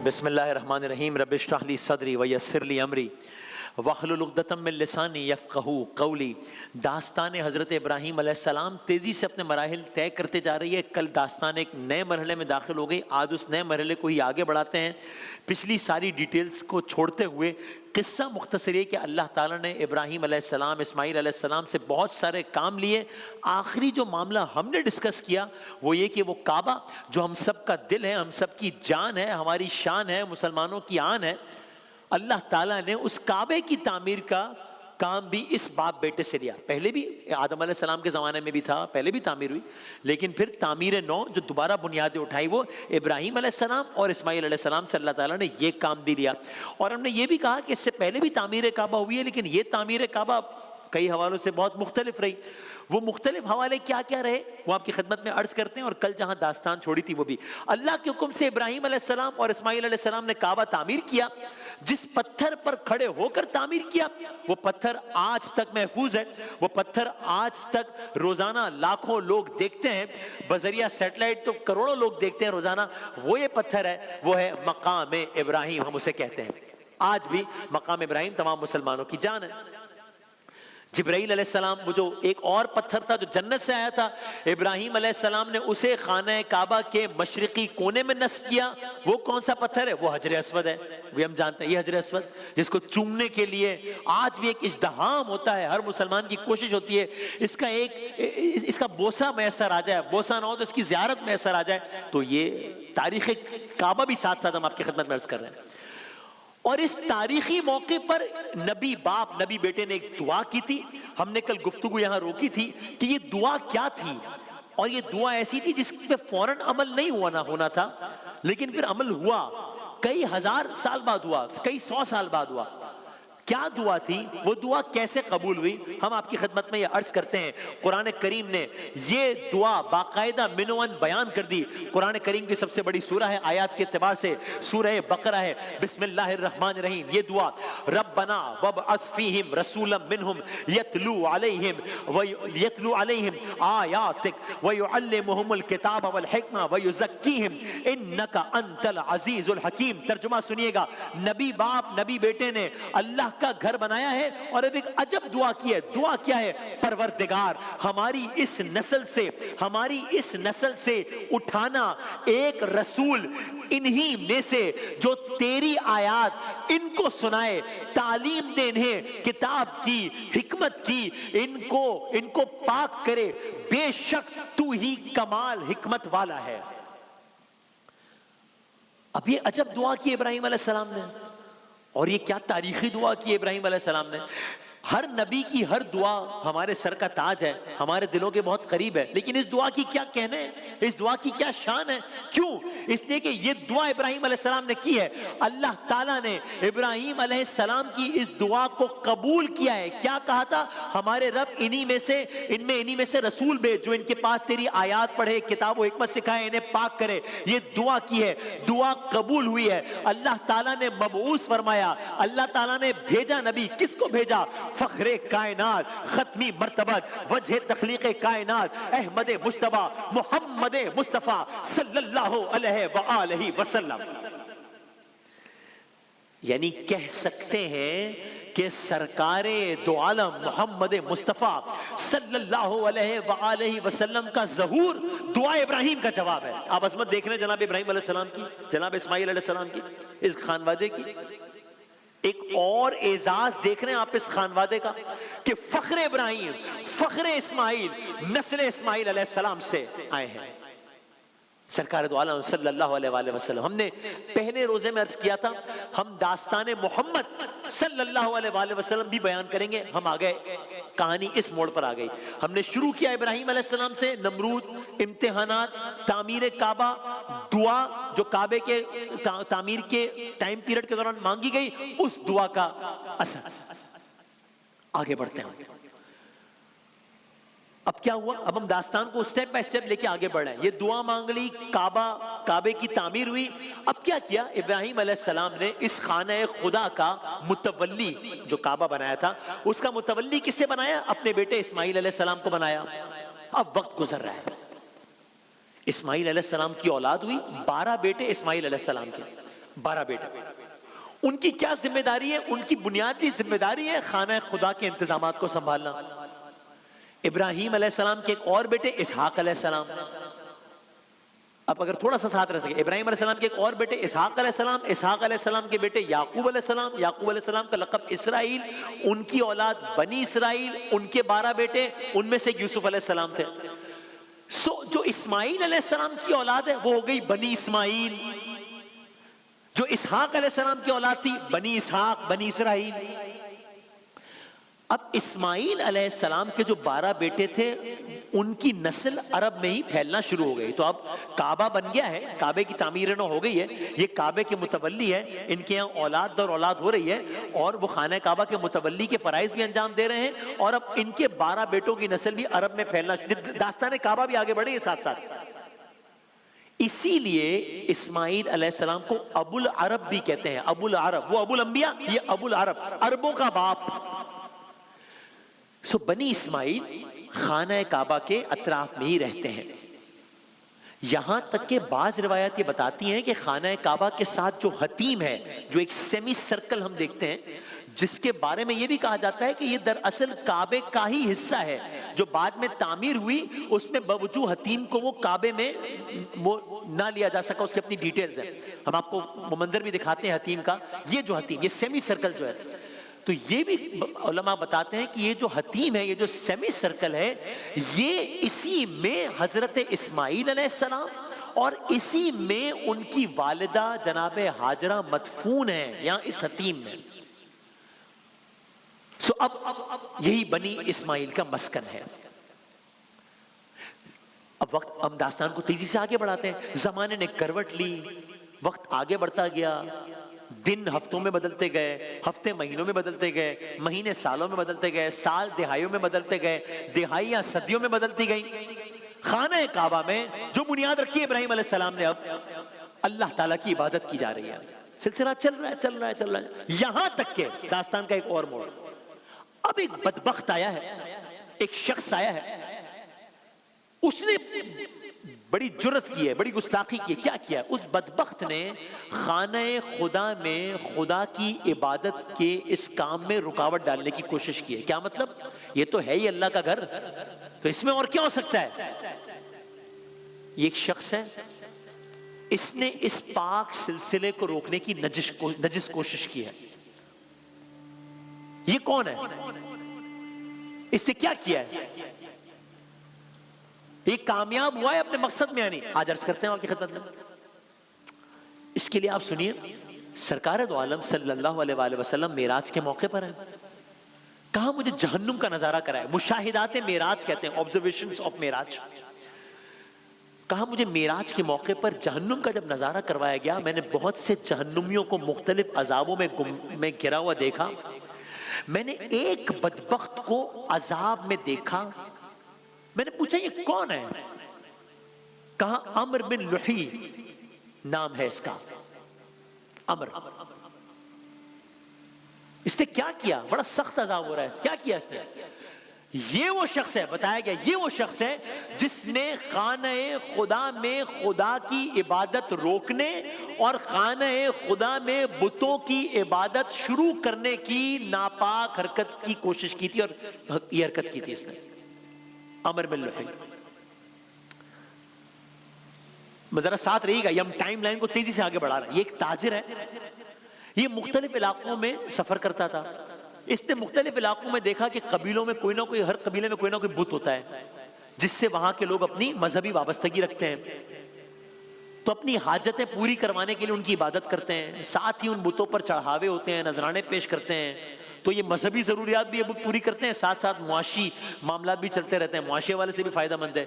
बिस्मिल्लाहिर्रहमानिर्रहीम रब्बिश रह ली सदरी व यस्सिर ली अमरी वहलुल उक़दतम मिन लिसानी यफ़क़हू क़ौली। दास्तान हज़रत इब्राहीम अलैहिस्सलाम तेज़ी से अपने मराहिल तय करते जा रही है। कल दास्तान एक नए मरहले में दाखिल हो गई, आज उस नए मरहले को ही आगे बढ़ाते हैं। पिछली सारी डिटेल्स को छोड़ते हुए किस्सा मुख्तसर है कि अल्लाह ताला ने इब्राहीम अलैहिस्सलाम इस्माईल अलैहिस्सलाम से बहुत सारे काम लिए। आखिरी जो मामला हमने डिस्कस किया वो ये कि वो काबा जो हम सब का दिल है, हम सब की जान है, हमारी शान है, मुसलमानों की आन है, अल्लाह ताला ने उस काबे की तामीर का काम भी इस बाप बेटे से लिया। पहले भी आदम अलैहिस्सलाम के ज़माने में भी था, पहले भी तामीर हुई, लेकिन फिर तामीर नौ जो दोबारा बुनियादें उठाई वो इब्राहीम अलैहिस्सलाम और इस्माईल अलैहिस्सलाम से अल्लाह ताला ने ये काम भी लिया। और हमने ये भी कहा कि इससे पहले भी तामीर काबा हुई है, लेकिन ये तामीर काबा कई हवालों से बहुत मुख्तलिफ रही। वो मुख्तलिफ हवाले क्या क्या रहे वो आपकी खिदमत में अर्ज करते हैं। और कल जहां दास्तान छोड़ी थी वो भी अल्लाह के हुक्म से इब्राहीम अलैहिस्सलाम और इस्माईल अलैहिस्सलाम ने काबा तामीर किया। जिस पत्थर पर खड़े होकर तामीर किया वो पत्थर आज तक महफूज है, वो पत्थर आज तक रोजाना लाखों लोग देखते हैं, बजरिया सैटेलाइट तो करोड़ों लोग देखते हैं रोजाना। वो ये पत्थर है, वो है मकाम इब्राहीम, हम उसे कहते हैं। आज भी मकाम इब्राहीम तमाम मुसलमानों की जान है। जिब्राईल अलैहिस्सलाम वो जो एक और पत्थर था जो जन्नत से आया था, इब्राहीम अलैहिस्सलाम ने उसे खाना काबा के मशरिकी कोने में नस्ब किया। वो कौन सा पत्थर है? वो हजर अस्वद है। वो हम जानते हैं, ये हजर अस्वद जिसको चूमने के लिए आज भी एक इज़्दिहाम होता है, हर मुसलमान की कोशिश होती है इसका बोसा मैसर आ जाए, बोसा ना हो तो इसकी ज़ियारत मैसर आ जाए। तो ये तारीख़ काबा भी साथ साथ हम आपकी खिदमत में अर्ज़ कर रहे हैं। और इस तारीखी मौके पर नबी बाप नबी बेटे ने एक दुआ की थी। हमने कल गुफ्तगू यहां रोकी थी कि ये दुआ क्या थी, और ये दुआ ऐसी थी जिस पे फौरन अमल नहीं होना था, लेकिन फिर अमल हुआ। कई हजार साल बाद हुआ, कई 100 साल बाद हुआ। क्या दुआ थी, वो दुआ कैसे कबूल हुई, हम आपकी खिदमत में ये अर्ज करते हैं। कुरान करीम ने ये दुआ बाकायदा मिनोअन बयान कर दी। कुरान करीम की सबसे बड़ी सूरह है आयात के एतबार से, सूरह बकरा है। बिस्मिल्लाहिर्रहमानिर्रहीम। ये दुआ रब्बना वबअस फीहिम रसूलन मिनहुम यतलू अलैहिम आयातिक व युअल्लिमुहुमुल किताब वल हिकमा व युज़क्कीहिम इन्नका अंतल अज़ीज़ुल हकीम। तर्जुमा सुनिएगा, नबी बाप नबी बेटे ने अल्लाह का घर बनाया है और अब एक अजब दुआ की है। दुआ क्या है? परवरदिगार हमारी इस नस्ल से उठाना एक रसूल इन्हीं में से जो तेरी आयात इनको सुनाए, तालीम दे इन्हें किताब की, हिकमत की, इनको पाक करे। बेशक तू ही कमाल हिकमत वाला है। अब ये अजब दुआ की इब्राहीम अलैहिस्सलाम ने, और ये क्या तारीखी दुआ की इब्राहीम अलैहिस्सलाम ने। हर नबी की हर दुआ हमारे सर का ताज है, हमारे दिलों के बहुत करीब है, लेकिन इस दुआ की क्या कहने हैं, इस दुआ की क्या शान है? क्यों? इसलिए कि ये दुआ इब्राहीम अलैहिस्सलाम ने की है। अल्लाह ताला ने इब्राहीम अलैहिस्सलाम की इस दुआ को कबूल किया है। क्या कहा था? हमारे रब इन्हीं में से रसूल भेज जो इनके पास तेरी आयात पढ़े, किताब व हिकमत सिखाए, इन्हें पाक करे। ये दुआ की है, दुआ कबूल हुई है। अल्लाह ताला ने मबऊस फरमाया, अल्लाह ताला ने भेजा नबी। किसको भेजा? फखरे कायनात, खत्मी मर्तबत, वजह तखलीक कायनात, अहमद मुश्तबा मोहम्मद मुस्तफा सल्लल्लाहु अलैहि वसल्लम। यानी कह सकते हैं कि सरकारे दो आलम मोहम्मद मुस्तफा सल्लल्लाहु अलैहि वसल्लम का ज़हूर दुआ इब्राहीम का जवाब है। आप अज़मत देख रहे हैं जनाब इब्राहीम अलैहिस्सलाम की, जनाब इस्माईल अलैहिस्सलाम की, इस खानवादे की। एक और एजाज देख रहे हैं आप इस खानवादे का कि फख्र इब्राहीम, फख्र इस्माईल, नस्ल इस्माईल अलैहिस्सलाम से आए हैं। सरकार दो आलम सल्लल्लाहु अलैहि वसल्लम। हमने पहले रोजे में अर्ज किया था हम दास्तान मोहम्मद सल्लल्लाहु अलैहि वसल्लम भी बयान करेंगे। हम आ गए, कहानी इस मोड़ पर आ गई। हमने शुरू किया इब्राहीम अलैहिस्सलाम से, नमरूद, इम्तिहानात, तामीर काबा, दुआ जो काबे के तामीर के टाइम पीरियड के दौरान मांगी गई, उस दुआ का असर। आगे बढ़ते हैं। अब क्या हुआ? अब हम दास्तान को स्टेप बाय स्टेप लेके आगे बढ़ रहे हैं। ये दुआ मांग ली, काबे की तामीर हुई। अब क्या किया? इब्राहीम अलैहिस्सलाम ने इस खाना खुदा का मुतवल्ली, जो काबा बनाया था, उसका मुतवल्ली किससे बनाया? अपने बेटे इस्माईल अलैहिस्सलाम को बनाया। अब वक्त गुजर रहा है, इस्माईल अलैहिस्सलाम की औलाद हुई, 12 बेटे इस्माईल अलैहिस्सलाम के। 12 बेटे। उनकी क्या जिम्मेदारी है? उनकी बुनियादी जिम्मेदारी है खाना खुदा के इंतजामात को संभालना। इब्राहीम अलैहिस्सलाम के एक और बेटे इसहाक अलैहिस्सलाम। अब अगर थोड़ा सा साथ रह सके, इब्राहीम अलैहिस्सलाम के एक और बेटे इसहाक अलैहिस्सलाम, इसहाक अलैहिस्सलाम के बेटे याकूब अलैहिस्सलाम, याकूब अलैहिस्सलाम का लक़ब इसराइल, उनकी औलाद बनी इसराइल, उनके 12 बेटे, उनमें से यूसुफ अलैहिस्सलाम थे। जो इस्माइल अलैहिस्सलाम की औलाद है वो हो गई बनी इस्माइल। जो इसहाक अलैहिस्सलाम की औलाद थी बनी इसहाक, बनी इसराइल। अब इस्माइल अलैहिस्सलाम के जो 12 बेटे थे उनकी नस्ल अरब में ही फैलना शुरू हो गई। तो अब काबा बन गया है, काबे की तामीर हो गई है, ये काबे के मुतवल्ली है, इनके यहाँ औलाद दर औलाद हो रही है और वो खाना काबा के मुतवल्ली के फराइज भी अंजाम दे रहे हैं। और अब इनके 12 बेटों की नस्ल भी अरब में फैलना, दास्तान काबा भी आगे बढ़े है साथ साथ। इसीलिए इस्माइल अलैहिस्सलाम को अबुल अरब भी कहते हैं। अबुल अरब, वो अबुल अंबिया, ये अबुल अरब, अरबों का बाप। बनी इस्माइल खाना काबा के अतराफ में ही रहते हैं। यहां तक के बाज रिवायत ये बताती हैं कि खाना काबा के साथ जो हतीम है, जो एक सेमी सर्कल हम देखते हैं, जिसके बारे में ये भी कहा जाता है कि ये दरअसल काबे का ही हिस्सा है, जो बाद में तामीर हुई, उसमें बावजूद हतीम को वो काबे में वो ना लिया जा सका, उसकी अपनी डिटेल्स है। हम आपको वो मंजर भी दिखाते हैं हतीम का। ये जो हतीम, ये सेमी सर्कल जो है, तो ये भी उलमा बताते हैं कि ये जो हतीम है, ये जो सेमी सर्कल है, ये इसी में हजरत इस्माइल अलैहिस्सलाम और इसी में उनकी वालिदा जनाब हाजरा मदफून है, यहां इस हतीम में। अब यही बनी इस्माइल का मस्कन है। अब वक्त, हम दास्तान को तेजी से आगे बढ़ाते हैं। जमाने ने करवट ली, वक्त आगे बढ़ता गया, दिन हफ्तों में बदलते गए, हफ्ते महीनों में बदलते गए, महीने सालों में बदलते गए, साल दिहाइयों में बदलते गए, दिहाइयां सदियों में बदलती गई। खाना काबा में जो बुनियाद रखी है इब्राहीम अलैहिस्सलाम ने, अब अल्लाह ताला की इबादत की जा रही है। सिलसिला चल रहा है, चल रहा है, चल रहा है, यहां तक के दास्तान का एक और मोड़। अब एक बदबख्त आया है, एक शख्स आया है, उसने बड़ी जुर्रत की है, बड़ी गुस्ताखी की है। क्या किया? उस बदबख्त ने खाना खुदा में खुदा की इबादत के इस काम में रुकावट डालने की कोशिश की है। क्या मतलब? ये तो है ही अल्लाह का घर, तो इसमें और क्या हो सकता है? ये एक शख्स है, इसने इस पाक सिलसिले को रोकने की नजिस कोशिश की है। ये कौन है? इसने क्या किया है? ये कामयाब हुआ है अपने मकसद में, यानी आज अर्ज करते हैं आपकी खिदमत में। इसके लिए आप सुनिए, सरकार दो आलम सल्लल्लाहु अलैहि वसल्लम मेराज के मौके पर है। कहा मुझे जहन्नुम का नजारा कराया, मुशाहिदात मेराज कहते हैं, ऑब्जर्वेशंस ऑफ मेराज। कहा मुझे मेराज के मौके पर जहन्नुम का जब नजारा करवाया गया, मैंने बहुत से जहन्नुमियों को मुख्तलिफ अजाबों में घिरा हुआ देखा। मैंने एक बदबख्त को अजाब में देखा। मैंने पूछा ये कौन है? कहा अमर बिन लुही नाम है इसका, अमर। इसने क्या किया? बड़ा सख्त अजाब हो रहा है। क्या किया इसने? ये वो शख्स है, बताया गया, ये वो शख्स है जिसने खाने खुदा में खुदा की इबादत रोकने और खाने खुदा में बुतों की इबादत शुरू करने की नापाक हरकत की कोशिश की थी, और ये हरकत की थी इसने, अमर बिन लुही। जरा साथ रहिएगा, ये हम टाइम लाइन को तेजी से आगे बढ़ा रहे हैं। ये एक ताजिर है, ये मुख्तलिफ इलाकों में सफर करता था। इसने मुख्तलिफ इलाकों में देखा कि कबीलों में कोई ना कोई, हर कबीले में कोई ना कोई बुत होता है जिससे वहां के लोग अपनी मजहबी वाबस्तगी रखते हैं, तो अपनी हाजतें पूरी करवाने के लिए उनकी इबादत करते हैं। साथ ही उन बुतों पर चढ़ावे होते हैं, नजराने पेश करते हैं। तो ये मजहबी जरूरियात भी पूरी करते हैं, साथ साथ मुआशी मामला भी चलते रहते हैं, मुआशे वाले से भी फायदेमंद है।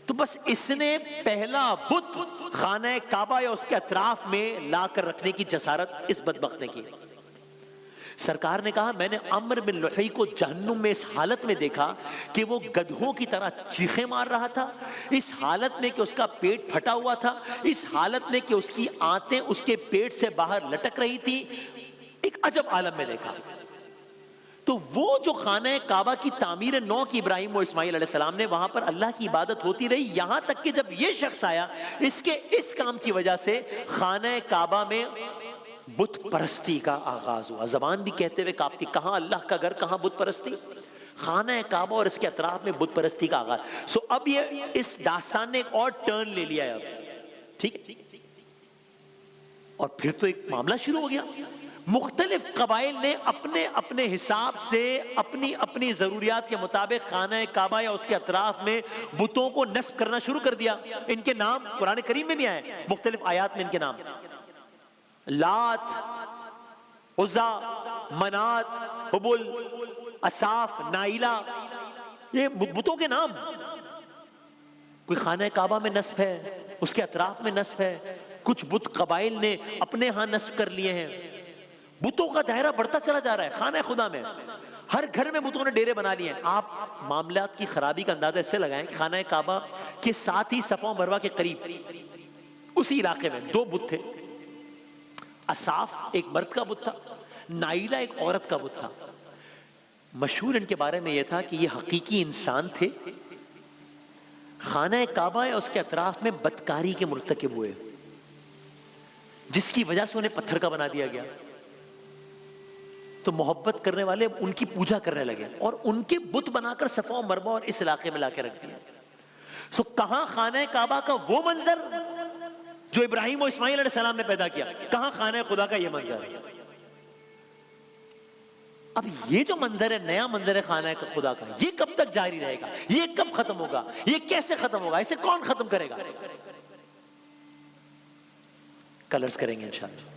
तो बस इसने पहला बुत खाना काबा या उसके अतराफ में लाकर रखने की जसारत इस बदबख्त ने की। सरकार ने कहा मैंने अम्र बिन लुही को जहन्नुम में इस हालत में देखा कि वो गधों की तरह चीखें मार रहा था, इस हालत में कि उसका पेट फटा हुआ था, इस हालत में कि उसकी आंतें उसके पेट से बाहर लटक रही थी। एक अजब आलम में देखा। तो वो जो खाना काबा की तामीर नौ की इब्राहिम और इस्माइल अलैहिस्सलाम ने, वहां पर अल्लाह की इबादत होती रही, यहां तक कि जब ये शख्स आया, इसके इस काम की वजह से खाना काबा में बुत परस्ती का आगाज हुआ। जबान भी कहते हुए कांपती, कहां अल्लाह का घर, कहां बुत परस्ती। खाना काबा और इसके अतराफ में बुत परस्ती का आगाज। सो अब ये इस दास्तान ने एक और टर्न ले लिया है अब, ठीक है। और फिर तो एक मामला शुरू हो गया। मुख्तलिफ कबाइल ने अपने अपने हिसाब से अपनी अपनी जरूरियात के मुताबिक खाना काबा या उसके अतराफ में बुतों को नस्ब करना शुरू कर दिया। इनके नाम कुरान करीम में भी आए, मुख्तलिफ आयात में इनके नाम, लात, उज़्ज़ा, मनात, हुबुल, असाफ, नाइला, ये बुतों के नाम। कोई खाना काबा में नस्ब है, उसके अतराफ में नस्ब है, कुछ बुत कबाइल ने अपने यहां नस्ब कर लिए हैं। बुतों का दायरा बढ़ता चला जा रहा है। खाना खुदा में हर घर में बुतों ने डेरे बना लिए हैं। आप मामलात की खराबी का अंदाजा इससे लगाएं कि खाना काबा के साथ ही सफा मरवा के करीब उसी इलाके में दो बुत थे। असाफ एक मर्द का बुत था, नाइला एक औरत का बुत था। मशहूर इनके बारे में यह था कि ये हकीकी इंसान थे। खाना काबा या उसके अतराफ में बदकारी के मुर्तकिब हुए, जिसकी वजह से उन्हें पत्थर का बना दिया गया। तो मोहब्बत करने वाले उनकी पूजा करने लगे और उनके बुत बनाकर सफा और मरवा और इस इलाके में लाके रख दिया। सो कहां खाना काबा का वो मंजर जो इब्राहिम और इस्माइल अलैहिस्सलाम ने पैदा किया, कहां खाना खुदा का ये मंजर है। अब ये जो मंजर है, नया मंजर है खाना खुदा का, ये कब तक जारी रहेगा, ये कब खत्म होगा, ये कैसे खत्म होगा, इसे कौन खत्म करेगा? कलर्स करेंगे इंशाअल्लाह।